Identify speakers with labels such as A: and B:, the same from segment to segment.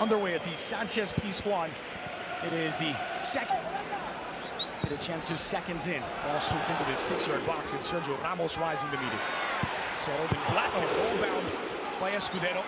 A: underway at the Sanchez Pizjuan. It is the second. Get a chance just seconds in. Ball swooped into the 6-yard box, and Sergio Ramos rising to meet it. Settled and blasted, ball bound by Escudero.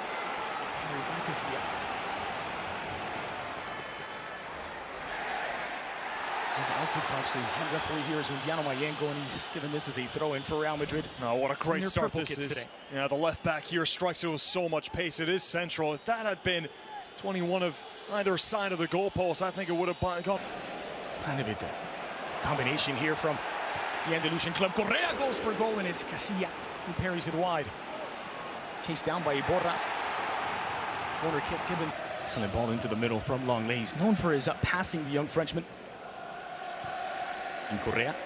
A: He's out to touch. The head referee here is Undiano Mayenko, and he's given this as a throw-in for Real Madrid.
B: Oh, what a great start this is.
A: Today.
B: Yeah, the left back here strikes it with so much pace. It is central. If that had been 21 of either side of the goalpost, I think it would have gone.
A: Kind of a combination here from the Andalusian club. Correa goes for goal, and it's Casilla who parries it wide. Chased down by Iborra. Corner kick given. Excellent ball into the middle from Longley. He's known for his passing, the young Frenchman. And Correa.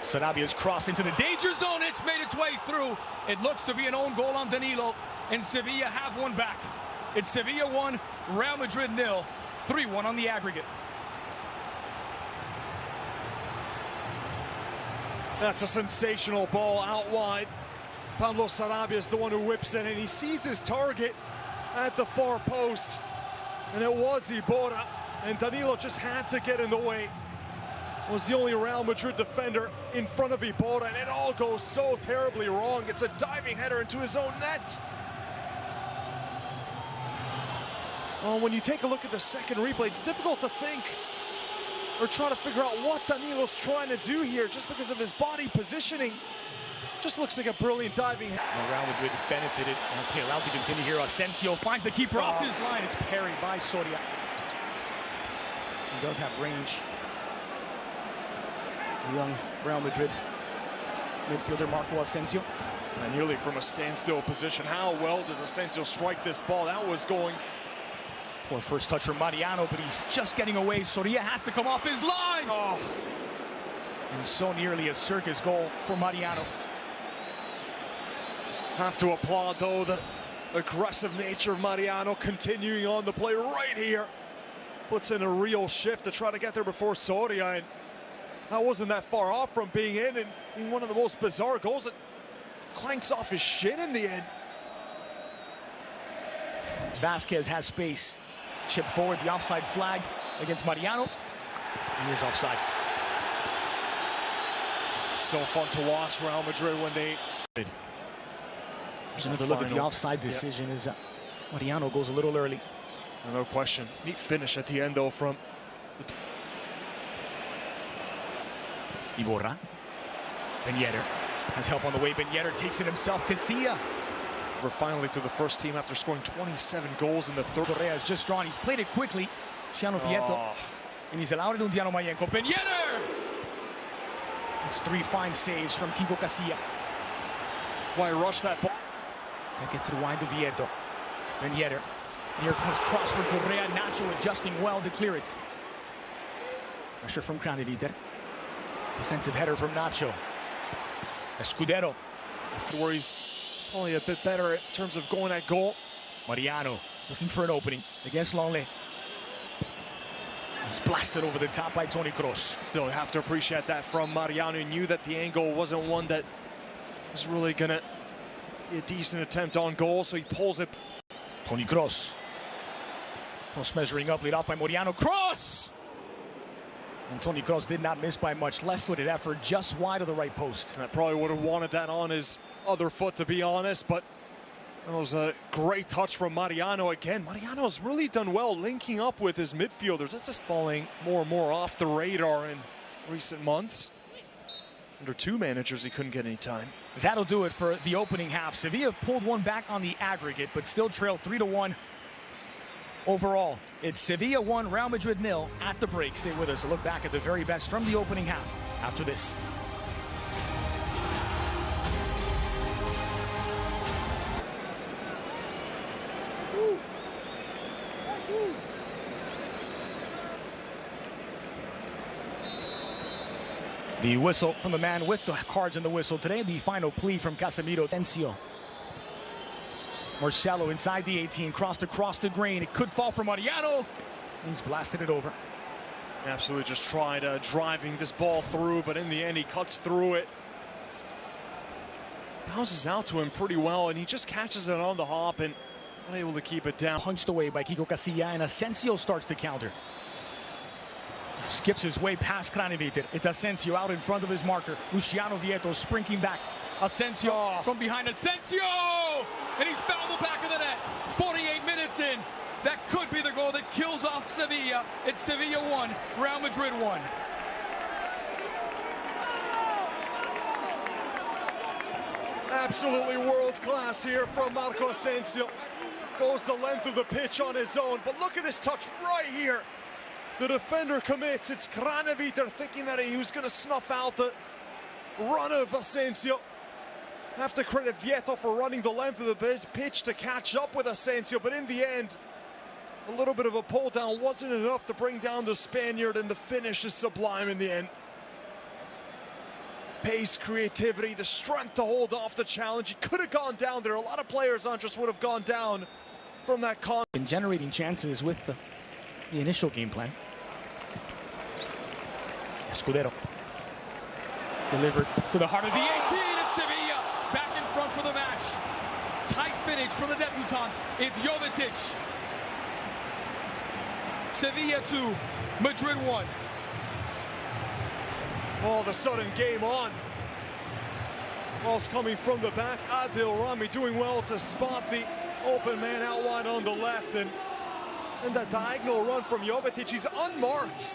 A: Sarabia's cross into the danger zone. It's made its way through. It looks to be an own goal on Danilo, and Sevilla have one back. It's Sevilla 1, Real Madrid 0, 3-1 on the aggregate.
B: That's a sensational ball out wide. Pablo Sarabia is the one who whips it, and he sees his target at the far post. And it was Iborra, and Danilo just had to get in the way. Was the only Real Madrid defender in front of Iborra, and it all goes so terribly wrong. It's a diving header into his own net. Oh, when you take a look at the second replay, it's difficult to think or try to figure out what Danilo's trying to do here just because of his body positioning. Just looks like a brilliant diving header.
A: Real Madrid benefited and allowed to continue here. Asensio finds the keeper off his line. It's parried by Soria. He does have range. The young Real Madrid midfielder Marco Asensio.
B: And nearly from a standstill position. How well does Asensio strike this ball? That was going.
A: Well, first touch from Mariano, but he's just getting away. Soria has to come off his line.
B: Oh.
A: And so nearly a circus goal for Mariano.
B: Have to applaud, though, the aggressive nature of Mariano continuing on the play right here. Puts in a real shift to try to get there before Soria, and that wasn't that far off from being in, and being one of the most bizarre goals that clanks off his shin in the end.
A: Vasquez has space. Chip forward, the offside flag against Mariano. He is offside.
B: So fun to watch Real Madrid when they...
A: There's another look at the offside decision. Is Mariano goes a little early.
B: No question. Neat finish at the end, though, from...
A: Iborra. Ben Yedder has help on the way. Ben Yedder takes it himself. Casilla.
B: We're finally to the first team after scoring 27 goals in the third.
A: Correa has just drawn. He's played it quickly. Ciano Fieto. And he's allowed it to Undiano Mayenko. Ben Yedder! It's 3 fine saves from Kiko Casilla.
B: Why rush that ball?
A: That gets it wide to Vieto. Ben Yedder. Near cross for Correa. Nacho adjusting well to clear it. Pressure from Kraneviter. Defensive header from Nacho. Escudero.
B: Where he's probably a bit better in terms of going at goal.
A: Mariano looking for an opening against Longley. He's blasted over the top by Toni Kroos.
B: Still, you have to appreciate that from Mariano. He knew that the angle wasn't one that was really going to be a decent attempt on goal, so he pulls it.
A: Toni Kroos. Kroos measuring up, lead off by Mariano. Kroos! And Toni Kroos did not miss by much. Left-footed effort just wide of the right post.
B: I probably would have wanted that on his other foot, to be honest, but that was a great touch from Mariano again. Mariano's really done well linking up with his midfielders. That's just falling more and more off the radar in recent months. Under 2 managers, he couldn't get any time.
A: That'll do it for the opening half. Sevilla have pulled one back on the aggregate, but still trailed 3-1. Overall, it's Sevilla 1, Real Madrid 0 at the break. Stay with us. A look back at the very best from the opening half after this. The whistle from the man with the cards in the whistle today. The final plea from Casemiro. Asensio. Marcelo inside the 18, crossed across the grain. It could fall for Mariano. He's blasted it over.
B: Absolutely just tried driving this ball through, but in the end he cuts through it. bounces out to him pretty well, and he just catches it on the hop and unable to keep it down.
A: Punched away by Kiko Casilla, and Asensio starts to counter. Skips his way past Kranovic. It's Asensio out in front of his marker. Luciano Vieto sprinting back. Asensio from behind. Asensio! And he's fouled the back of the net. 48 minutes in. That could be the goal that kills off Sevilla. It's Sevilla 1, Real Madrid 1.
B: Absolutely world class here from Marco Asensio. Goes the length of the pitch on his own, but look at this touch right here. The defender commits. It's Kranovic. They're thinking that he was going to snuff out the run of Asensio. Have to credit Vieto for running the length of the pitch to catch up with Asensio, but in the end, a little bit of a pull down wasn't enough to bring down the Spaniard, and the finish is sublime in the end. Pace, creativity, the strength to hold off the challenge. He could have gone down there. A lot of players, Andres, would have gone down from that con.
A: And generating chances with the initial game plan. Escudero. Delivered to the heart of the 18. It's Sevilla back in front for the match. Tight finish from the debutants. It's Jovetić. Sevilla 2, Madrid 1.
B: All of a sudden, game on. Ball's coming from the back. Adil Rami doing well to spot the open man out wide on the left. And that diagonal run from Jovetić, he's unmarked.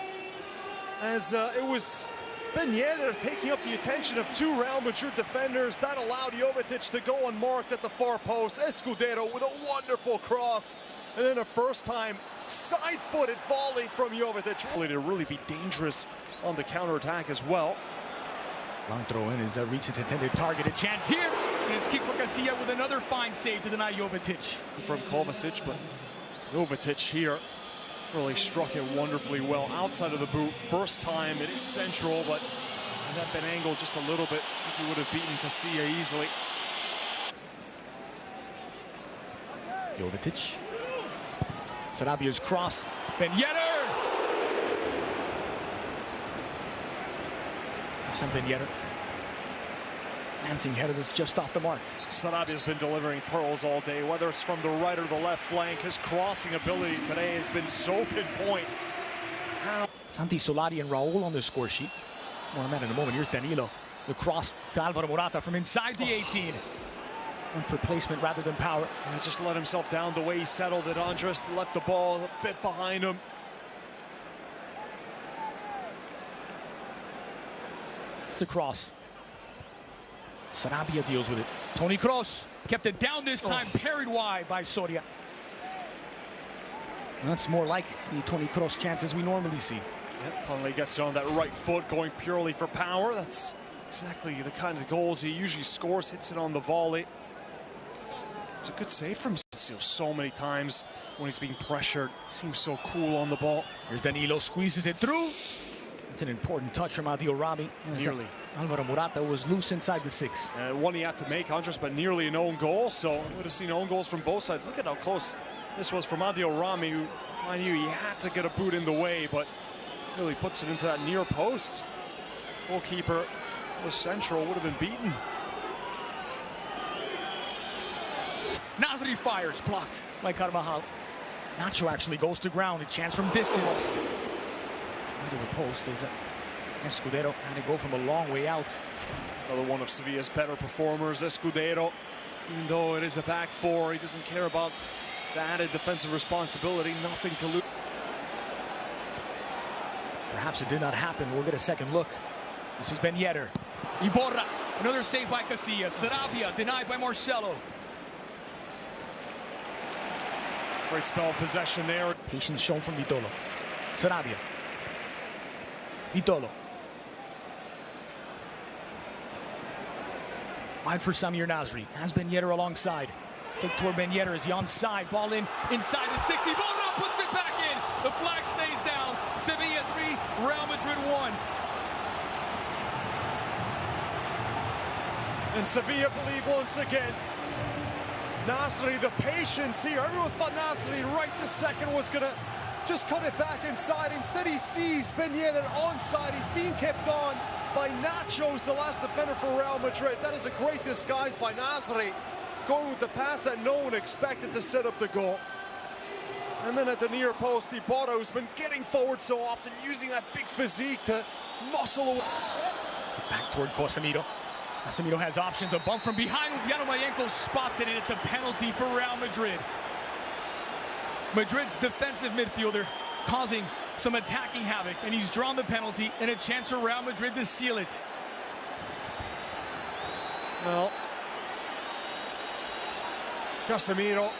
B: As it was Ben Yedder taking up the attention of two Real Madrid defenders. That allowed Jovetić to go unmarked at the far post. Escudero with a wonderful cross. And then a first-time side-footed volley from Jovetić. To really be dangerous on the counter-attack as well.
A: Long throw in is reached its intended target. A chance here. And it's Kiko Casilla with another fine save to deny Jovetić.
B: From Kovacic, but Jovetić here really struck it wonderfully well outside of the boot. First time, it is central, but had that been angled just a little bit, I think he would have beaten Casilla easily.
A: Jovetić. Sarabia's cross. Ben Yedder! Ben Yedder. Lancing header that's just off the mark.
B: Sarabia's been delivering pearls all day, whether it's from the right or the left flank. His crossing ability today has been so pinpoint.
A: Santi Solari and Raul on the score sheet. More on that in a moment. Here's Danilo. The cross to Alvaro Morata from inside the 18. Went for placement rather than power.
B: Yeah, just let himself down the way he settled it. Andres left the ball a bit behind him.
A: The cross. Sarabia deals with it. Toni Kroos kept it down this time, parried wide by Soria. That's more like the Toni Kroos chances we normally see.
B: Yep, finally gets it on that right foot, going purely for power. That's exactly the kind of goals he usually scores, hits it on the volley. It's a good save from Sergio. So many times when he's being pressured, seems so cool on the ball.
A: Here's Danilo, squeezes it through. It's an important touch from Adil Rami.
B: Nearly.
A: Alvaro Morata was loose inside the 6.
B: One he had to make, Andres, but nearly an own goal. So we would have seen own goals from both sides. Look at how close this was from Adil Rami, who, mind you, he had to get a boot in the way, but really puts it into that near post. Goalkeeper was central, would have been beaten.
A: Nasri fires, blocked by Carvajal. Nacho actually goes to ground, a chance from distance. Under the post is Escudero, and to go from a long way out.
B: Another one of Sevilla's better performers, Escudero. Even though it is a back four, he doesn't care about the added defensive responsibility, nothing to lose.
A: Perhaps it did not happen. We'll get a second look. This is Ben Yedder. Iborra, another save by Casilla. Sarabia denied by Marcelo.
B: Great spell of possession there.
A: Patience shown from Vitolo. Sarabia. Vitolo. Wide for Samir Nasri. Has Ben Yedder alongside. Flick toward Ben Yedder. Is he onside? Ball in inside the 60. Iborra puts it back in. The flag stays down. Sevilla 3, Real Madrid 1.
B: And Sevilla believe once again. Nasri, the patience here. Everyone thought Nasri right this second was going to just cut it back inside. Instead, he sees Ben Yedder onside. He's being kept on. by Nacho's the last defender for Real Madrid. That is a great disguise by Nasri, going with the pass that no one expected to set up the goal. And then at the near post, Iborra, who's been getting forward so often, using that big physique to muscle away.
A: Back toward Casemiro. Casemiro has options. A bump from behind. Mayenko spots it, and it's a penalty for Real Madrid. Madrid's defensive midfielder causing some attacking havoc, and he's drawn the penalty and a chance for Real Madrid to seal it.
B: Well, Casemiro.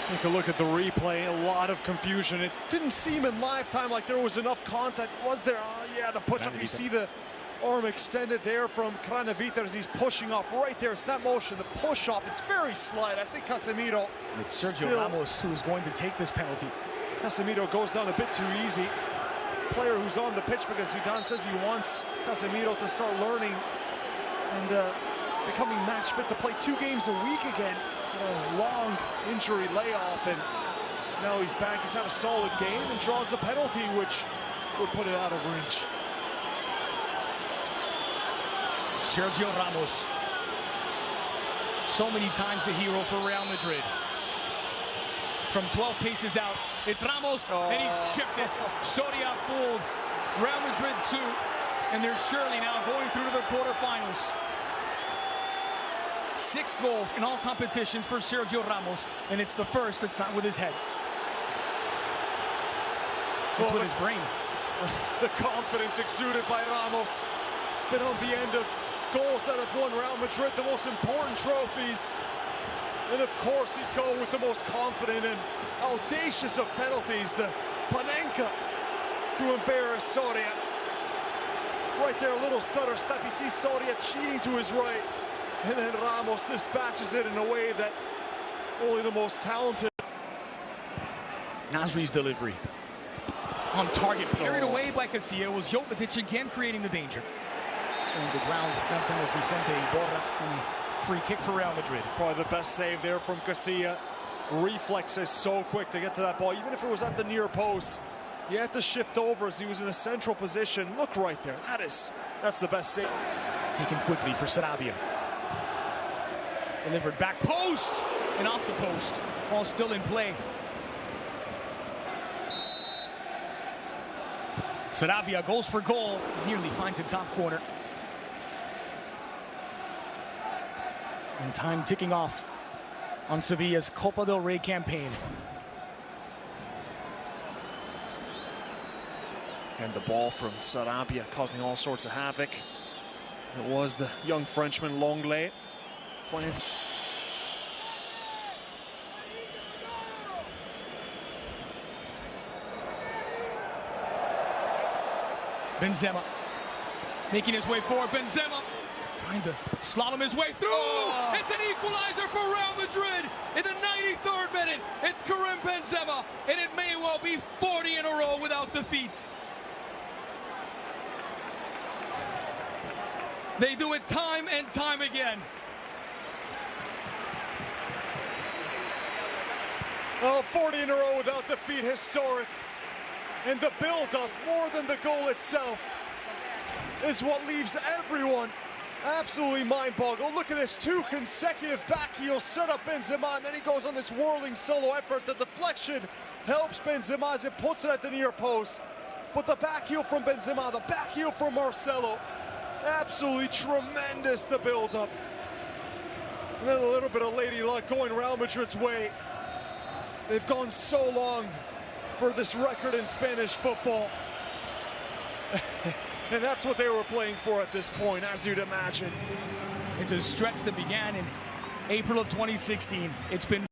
B: Take a look at the replay, a lot of confusion. It didn't seem in live time like there was enough contact. Was there? Oh, yeah, the push-up. You see the arm extended there from Jovetić as he's pushing off right there. It's that motion, the push-off. It's very slight. I think Casemiro...
A: It's Sergio Ramos who is going to take this penalty.
B: Casemiro goes down a bit too easy. Player who's on the pitch because Zidane says he wants Casemiro to start learning and becoming match fit to play 2 games a week again. A long injury layoff, and now he's back. He's had a solid game and draws the penalty, which would put it out of reach.
A: Sergio Ramos, so many times the hero for Real Madrid. From 12 paces out, it's Ramos, and he's chipped it. Soria fooled. Real Madrid 2, and they're surely now going through to the quarterfinals. 6 goals in all competitions for Sergio Ramos, and it's the first that's not with his head. It's with his brain.
B: The confidence exuded by Ramos. It's been on the end of goals that have won Real Madrid the most important trophies. And of course he'd go with the most confident and audacious of penalties, the Panenka, to embarrass Soria. Right there, a little stutter step. You see Soria cheating to his right. And then Ramos dispatches it in a way that only the most talented.
A: Nasri's delivery. On target, carried away by Casilla. It was Jovetić again creating the danger. On the ground, that's almost Vicente, Iborra, and a free kick for Real Madrid.
B: Probably the best save there from Casilla. Reflexes so quick to get to that ball. Even if it was at the near post, he had to shift over as he was in a central position. Look right there. That's the best save.
A: Taken quickly for Sarabia. Delivered back post and off the post. Ball still in play. Sarabia goes for goal. Nearly finds a top corner. And time ticking off on Sevilla's Copa del Rey campaign.
B: And the ball from Sarabia causing all sorts of havoc. It was the young Frenchman Longley.
A: Benzema making his way forward. Benzema trying to slalom his way through. Oh. It's an equalizer for Real Madrid in the 93rd minute. It's Karim Benzema, and it may well be 40 in a row without defeat. They do it time and time again.
B: Well, 40 in a row without defeat, historic. And the build-up, more than the goal itself, is what leaves everyone absolutely mind-boggled. Look at this, 2 consecutive back heels set up Benzema, and then he goes on this whirling solo effort. The deflection helps Benzema as it puts it at the near post. But the back heel from Benzema, the back heel from Marcelo, absolutely tremendous, the build-up. And then a little bit of lady luck going Real Madrid's way. They've gone so long for this record in Spanish football. And that's what they were playing for at this point, as you'd imagine.
A: It's a stretch that began in April of 2016. It's been